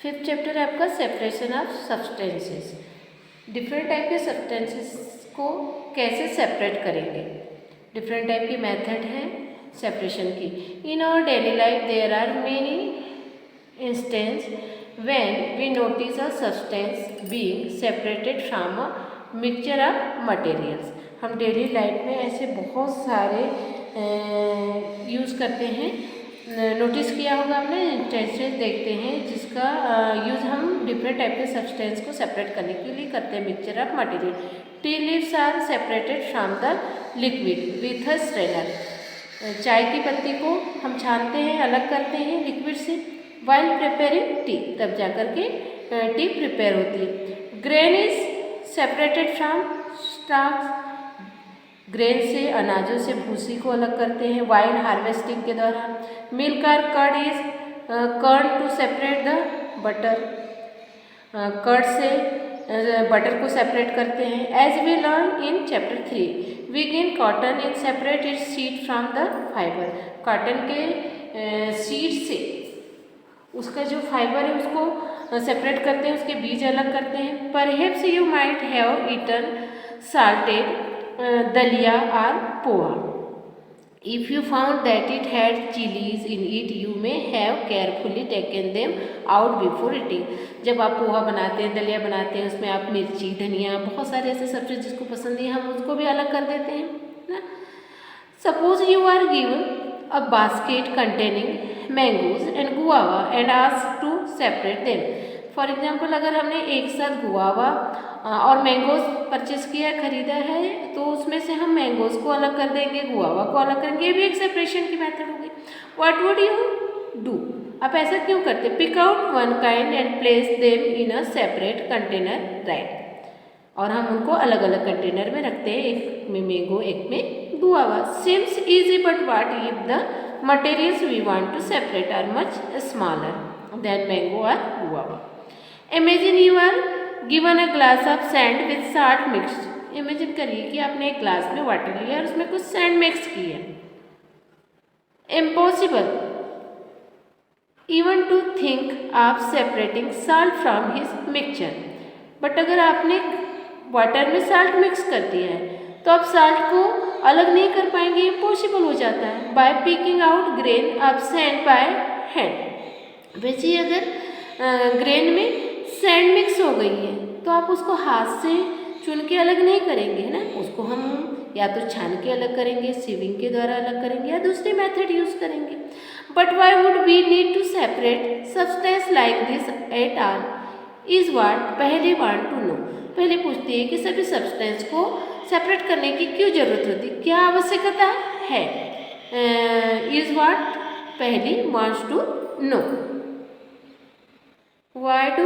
Fifth chapter है आपका separation of substances. Different type के सब्सटेंसेस को कैसे सेपरेट करेंगे, डिफरेंट टाइप की मेथड है सेपरेशन की। In our daily life there are many instances when we notice a substance being separated from a mixture of materials. हम daily life में ऐसे बहुत सारे यूज़ करते हैं, नोटिस किया होगा आपने, इंस्टेंसेस देखते हैं जिसका यूज़ हम डिफरेंट टाइप के सब्सटेंस को सेपरेट करने के लिए करते हैं। Mixture of material, tea leaves are separated from the liquid with a strainer. चाय की पत्ती को हम छानते हैं, अलग करते हैं लिक्विड से। वाइल प्रिपेयरिंग टी, तब जाकर के टी प्रिपेयर होती है। Grain is separated from starch, grain से अनाजों से भूसी को अलग करते हैं वाइल्ड हार्वेस्टिंग के दौरान। मिल्क और curd is curd to separate the butter, curd से बटर को सेपरेट करते हैं। As we learn in chapter 3 we gain cotton in separate its seed from the fibre. Cotton के सीड से उसका जो फाइबर है उसको सेपरेट करते हैं, उसके बीज अलग करते हैं। Perhaps you might have eaten salted dalia और poha. If you found that it had chilies in it, you may have carefully taken them out before eating. जब आप पोहा बनाते हैं, दलिया बनाते हैं, उसमें आप मिर्ची, धनिया, बहुत सारे ऐसे सब्जी जिसको पसंद है हम उसको भी अलग कर देते हैं ना। Suppose you are given a basket containing mangoes and guava and asked to separate them. For example अगर हमने एक साथ गुआवा और मैंगोज परचेस किया, खरीदा है, तो उसमें से हम मैंगोज को अलग कर देंगे, गुआवा को अलग करेंगे, ये भी एक सेपरेशन की मेथड होगी। व्हाट वुड यू डू, आप ऐसा क्यों करते? Pick out one kind and place them in a separate container, right. और हम उनको अलग अलग कंटेनर में रखते हैं, एक में मैंगो, एक में guava. Seems easy but what if the materials we want to separate are much smaller than mango और guava. Imagine you are given a glass of sand with salt mixed. Imagine करिए कि आपने एक glass में water लिया और उसमें कुछ सैंड मिक्स की है। Impossible even to think of separating salt from his mixture. But अगर आपने वाटर में साल्ट मिक्स कर दिया है तो आप साल्ट को अलग नहीं कर पाएंगे, इम्पॉसिबल हो जाता है। By picking out grain of sand by hand. वैसे अगर ग्रेन में सैंड मिक्स हो गई है तो आप उसको हाथ से चुन के अलग नहीं करेंगे, है ना, उसको हम या तो छान के अलग करेंगे, सीविंग के द्वारा अलग करेंगे, या दूसरी मेथड यूज करेंगे। But why would we need to separate substance like this at all is what Paheli want to know. Paheli पूछती है कि सभी सब्सटेंस को सेपरेट करने की क्यों जरूरत होती, क्या आवश्यकता है। Is what Paheli wants to know. Why do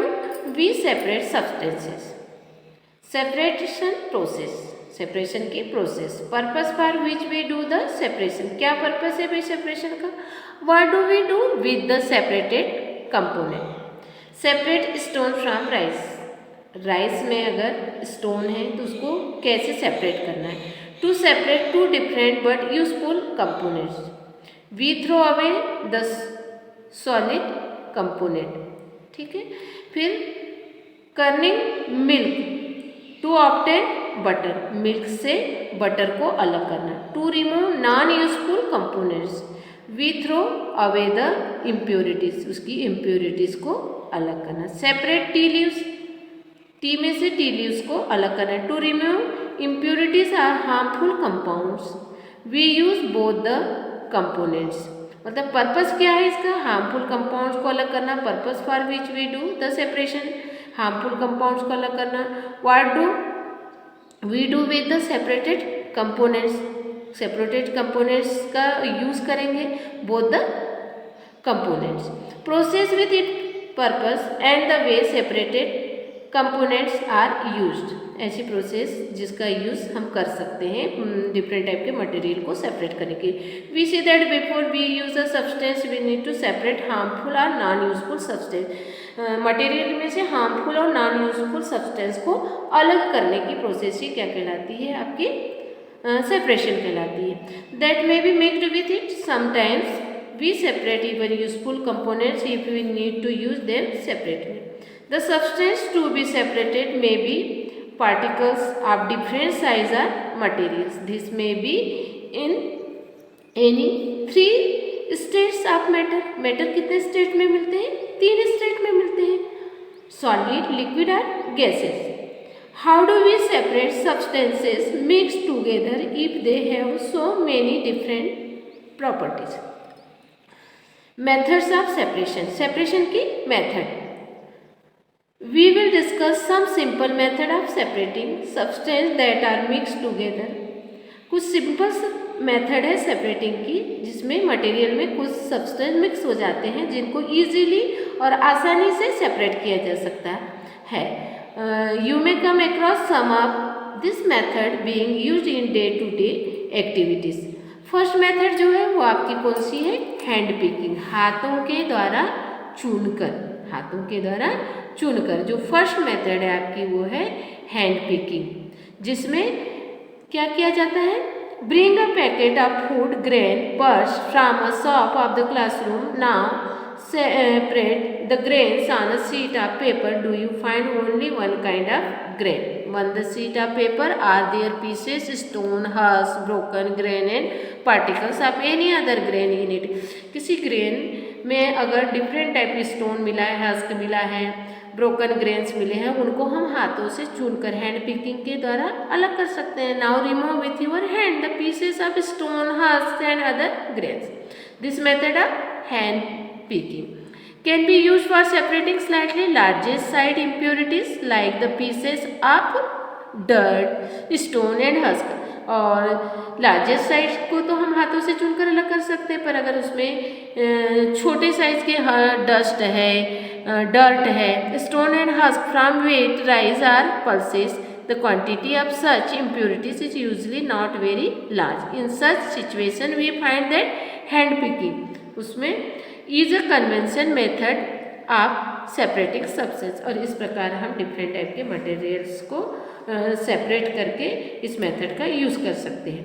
we separate substances? Separation process, separation की process. Purpose for which we do the separation, क्या purpose है भाई separation का? What do we do with the separated component? Separate stone from rice. Rice में अगर stone है तो उसको कैसे सेपरेट करना है? To separate two different but useful components, we throw away the solid component. ठीक है। फिर churning milk to obtain butter, milk से बटर को अलग करना। To remove non useful components, we throw away the impurities, उसकी इम्प्योरिटीज को अलग करना। सेपरेट टी लीव्स, टी में से टी लीव्स को अलग करना। To remove impurities or harmful compounds, we use both the components. मतलब पर्पस क्या है इसका? हार्मफुल कंपाउंड्स को अलग करना। Purpose for which we do the separation, harmful compounds को अलग करना। What do we do with the separated components, separated components का यूज करेंगे both the components. Process with it purpose and the way separated components are used, ऐसी process जिसका use हम कर सकते हैं डिफरेंट टाइप के मटेरियल को सेपरेट करने के लिए। We see that before we use a substance we need to separate harmful और नॉन यूजफुल सब्सटेंस। मटेरियल में से हार्मफुल और नॉन यूजफुल सब्सटेंस को अलग करने की प्रोसेस ही क्या कहलाती है? आपकी सेपरेशन कहलाती है। That may be mixed with it, sometimes we separate even useful components if we need to use them separately. The substance to be separated may be particles of different size or materials. This may be in any three states of matter. Matter कितने state में मिलते हैं? 3 state में मिलते हैं, solid, liquid और gases. How do we separate substances mixed together if they have so many different properties? Methods of separation. Separation की method. We will discuss some simple method of separating substances that are mixed together. कुछ simple method है separating की जिसमें material में कुछ substance mix हो जाते हैं जिनको इजीली और आसानी से सेपरेट किया जा सकता है. You may come across some of this method being used in day-to-day activities. First method जो है वो आपकी कौन सी है? हैंड पिकिंग, हाथों के द्वारा चुनकर. हाथों के द्वारा चुनकर जो फर्स्ट मेथड है आपकी वो है हैंड पिकिंग, जिसमें क्या किया जाता है? Bring a packet of food grain purchased from a shop of the classroom. Now separate the grains on a sheet of paper. Do you find only one kind of grain? On the sheet of paper are there pieces, stone, husk, broken grain and particles of any other grain in it. किसी grain में अगर different type की stone मिला है, husk मिला है, broken grains मिले हैं, उनको हम हाथों से चुनकर हैंड पिकिंग के द्वारा अलग कर सकते हैं. Now remove with your hand the pieces of stone, husk and other grains. This method of hand picking can be used for separating slightly larger side impurities like the pieces of dirt, stone and husk. और largest size को तो हम हाथों से चुनकर अलग कर सकते हैं, पर अगर उसमें छोटे साइज के डस्ट है, डर्ट है, stone and husk from wheat rice or pulses, the quantity of such impurities is usually not very large. In such situation we find that hand picking उसमें is a convention method of separating substance. और इस प्रकार हम different type के materials को separate करके इस method का यूज़ कर सकते हैं.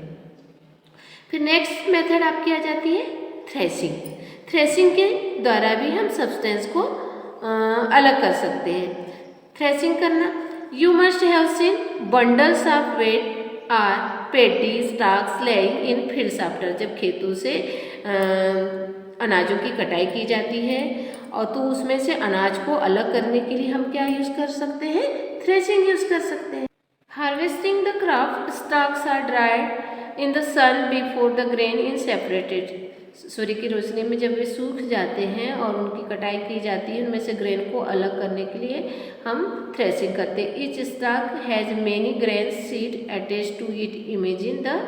फिर नेक्स्ट मेथड आपकी आ जाती है थ्रेसिंग. थ्रेसिंग के द्वारा भी हम सब्सटेंस को अलग कर सकते हैं. थ्रेसिंग करना, you must have seen bundles of wheat or paddy stalks lying in fields after. जब खेतों से अनाजों की कटाई की जाती है और तो उसमें से अनाज को अलग करने के लिए हम क्या यूज़ कर सकते हैं? थ्रेसिंग यूज़ कर सकते हैं. Harvesting the crop, stalks are dried in the sun before the grain in separated. सूर्य की रोशनी में जब वे सूख जाते हैं और उनकी कटाई की जाती है, उनमें से ग्रेन को अलग करने के लिए हम थ्रेसिंग करते हैं. Each stalk has many grain seed attached to it. Imagine the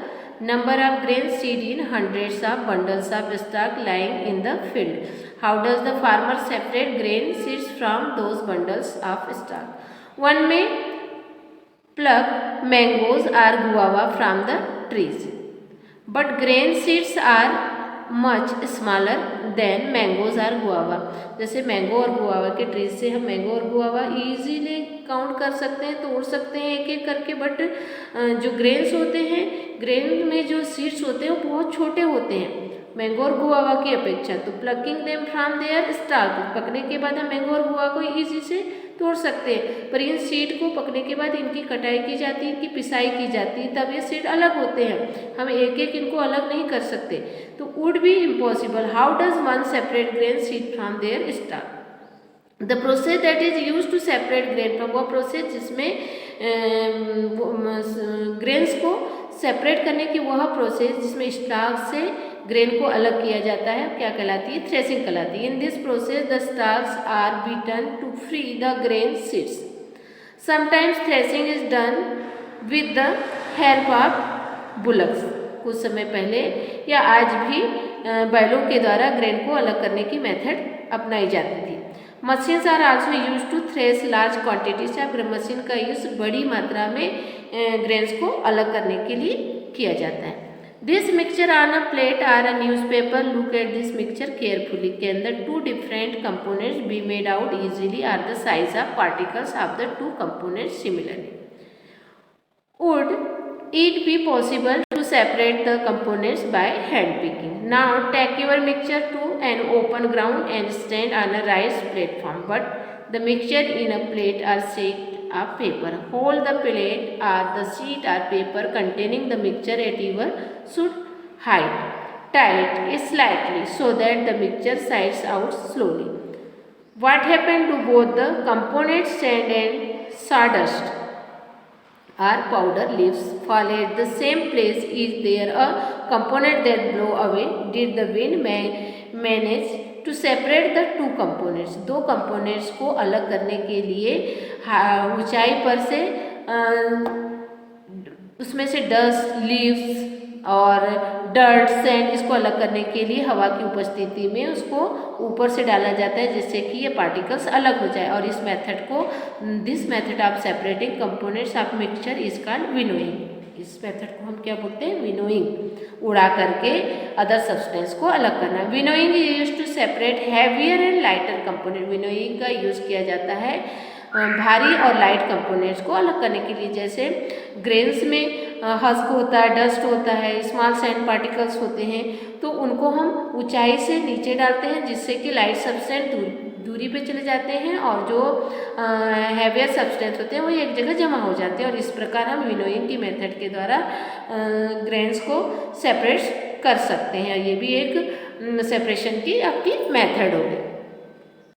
number of grain seed in hundreds of bundles of stock lying in the field. How does the farmer separate grain seeds from those bundles of stock? One may pluck mangoes or guava from the trees, but grain seeds are much smaller than mangoes or guava. जैसे mango और guava के trees से हम mango और guava easily count कर सकते हैं, तोड़ सकते हैं एक एक करके. बट जो ग्रेन्स होते हैं, ग्रेन में जो सीड्स होते हैं वो बहुत छोटे होते हैं मैंगो और गुआवा की अपेक्षा. तो plucking them from their stock, पकने के बाद हम मैंगो और गुआवा को ईजी से तोड़ सकते हैं. पर इन सीड को पकने के बाद इनकी कटाई की जाती है, इनकी पिसाई की जाती है, तब ये सीड अलग होते हैं. हम एक एक इनको अलग नहीं कर सकते, तो would be impossible. How does one separate grain seed from their stalk? The process that is use to separate grain from, वो प्रोसेस जिसमें ग्रेन्स को सेपरेट करने की वह प्रोसेस जिसमें स्टॉक से ग्रेन को अलग किया जाता है, क्या कहलाती है? थ्रेसिंग कहलाती है. In this process the stalks are beaten to free the grain seeds. Sometimes threshing is done with the help of bullocks. कुछ समय पहले या आज भी बैलों के द्वारा ग्रेन को अलग करने की मेथड अपनाई जाती थी. Machines are also use to thresh large quantities of grain. Machine का यूज बड़ी मात्रा में ग्रेन्स को अलग करने के लिए किया जाता है. This mixture on a plate or a newspaper. Look at this mixture carefully. Can the two different components be made out easily? Are the size of particles of the two components similarly? Would it be possible to separate the components by hand picking? Now take your mixture to an open ground and stand on a raise platform but the mixture in a plate or shaked a paper. Hold the plate or the sheet or paper containing the mixture at your should height. Tight it slightly so that the mixture sides out slowly. What happened to both the components sand and sawdust or powder leaves fall at the same place? Is there a component that blow away? Did the wind manage to separate the two components? दो components को अलग करने के लिए ऊंचाई पर से उसमें से डस्ट, लीव्स और डर्ट, सैंड, इसको अलग करने के लिए हवा की उपस्थिति में उसको ऊपर से डाला जाता है जिससे कि ये पार्टिकल्स अलग हो जाए। और इस मेथड को this method of separating components of mixture is called winnowing. इस मेथड को हम क्या बोलते हैं? विनोइंग। उड़ा करके अदर सब्सटेंस को अलग करना। Winnowing is used to separate heavier and lighter component. Winnowing का यूज़ किया जाता है भारी और लाइट कंपोनेंट्स को अलग करने के लिए। जैसे ग्रेन्स में हस्क होता है, डस्ट होता है, स्मॉल सैंड पार्टिकल्स होते हैं, तो उनको हम ऊंचाई से नीचे डालते हैं जिससे कि लाइट सब्सटेंस दूरी पे चले जाते हैं और जो हैवियर सब्सटेंस होते हैं वो एक जगह जमा हो जाते हैं। और इस प्रकार हम विनोइंग की मेथड के द्वारा ग्रेन्स को सेपरेट कर सकते हैं। ये भी एक सेपरेशन की आपकी मेथड होगी।